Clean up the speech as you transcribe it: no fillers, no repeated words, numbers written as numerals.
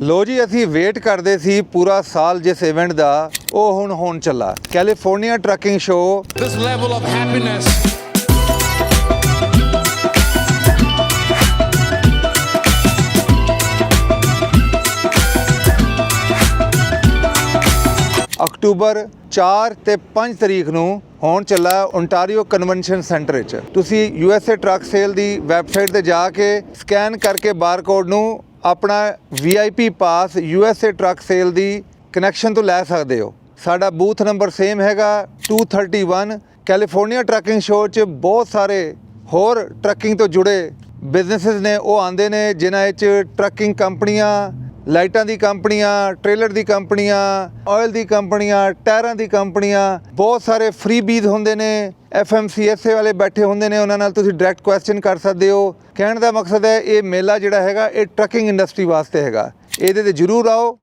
ਲੋ ਜੀ ਅਸੀਂ ਵੇਟ ਕਰਦੇ ਸੀ ਪੂਰਾ ਸਾਲ ਜਿਸ ਇਵੈਂਟ ਦਾ ਉਹ ਹੁਣ ਹੋਣ ਚੱਲਾ California trucking show. This level of happiness. October 4 ਤੇ 5 ਤਰੀਕ ਨੂੰ ਹੋਣ ਚੱਲਾ ਓਨਟਾਰੀਓ ਕਨਵੈਨਸ਼ਨ ਸੈਂਟਰ ਵਿੱਚ। ਤੁਸੀਂ USA ਟਰੱਕ ਸੇਲ ਦੀ ਵੈਬਸਾਈਟ ਤੇ ਜਾ ਕੇ ਸਕੈਨ ਕਰਕੇ ਬਾਰਕੋਡ ਨੂੰ ਆਪਣਾ VIP ਪਾਸ USA ਟਰੱਕ ਸੇਲ ਦੀ ਕਨੈਕਸ਼ਨ ਤੋਂ ਲੈ ਸਕਦੇ ਹੋ। ਸਾਡਾ ਬੂਥ ਨੰਬਰ ਸੇਮ ਹੈਗਾ 231। ਕੈਲੀਫੋਰਨੀਆ ਟਰੱਕਿੰਗ ਸ਼ੋਅ 'ਚ ਬਹੁਤ ਸਾਰੇ ਹੋਰ ਟਰੱਕਿੰਗ ਤੋਂ ਜੁੜੇ ਬਿਜ਼ਨੈਸਿਸ ਨੇ, ਉਹ ਆਉਂਦੇ ਨੇ ਜਿਨ੍ਹਾਂ ਵਿੱਚ ਟਰੱਕਿੰਗ ਕੰਪਨੀਆਂ, ਲਾਈਟਾਂ ਦੀ ਕੰਪਨੀਆਂ, ਟ੍ਰੇਲਰ ਦੀ ਕੰਪਨੀਆਂ, ਆਇਲ ਦੀ ਕੰਪਨੀਆਂ, ਟਾਇਰਾਂ ਦੀ ਕੰਪਨੀਆਂ, ਬਹੁਤ ਸਾਰੇ ਫ੍ਰੀਬੀਜ਼ ਹੁੰਦੇ ਨੇ। FMCSA ਵਾਲੇ ਬੈਠੇ ਹੁੰਦੇ ਨੇ, ਉਹਨਾਂ ਨਾਲ ਤੁਸੀਂ ਡਾਇਰੈਕਟ ਕੁਐਸਚਨ ਕਰ ਸਕਦੇ ਹੋ। ਕਹਿਣ ਦਾ ਮਕਸਦ ਹੈ ਇਹ ਮੇਲਾ ਜਿਹੜਾ ਹੈਗਾ ਇਹ ਟਰੱਕਿੰਗ ਇੰਡਸਟਰੀ ਵਾਸਤੇ ਹੈਗਾ, ਇਹਦੇ ਤੇ ਜ਼ਰੂਰ ਆਓ।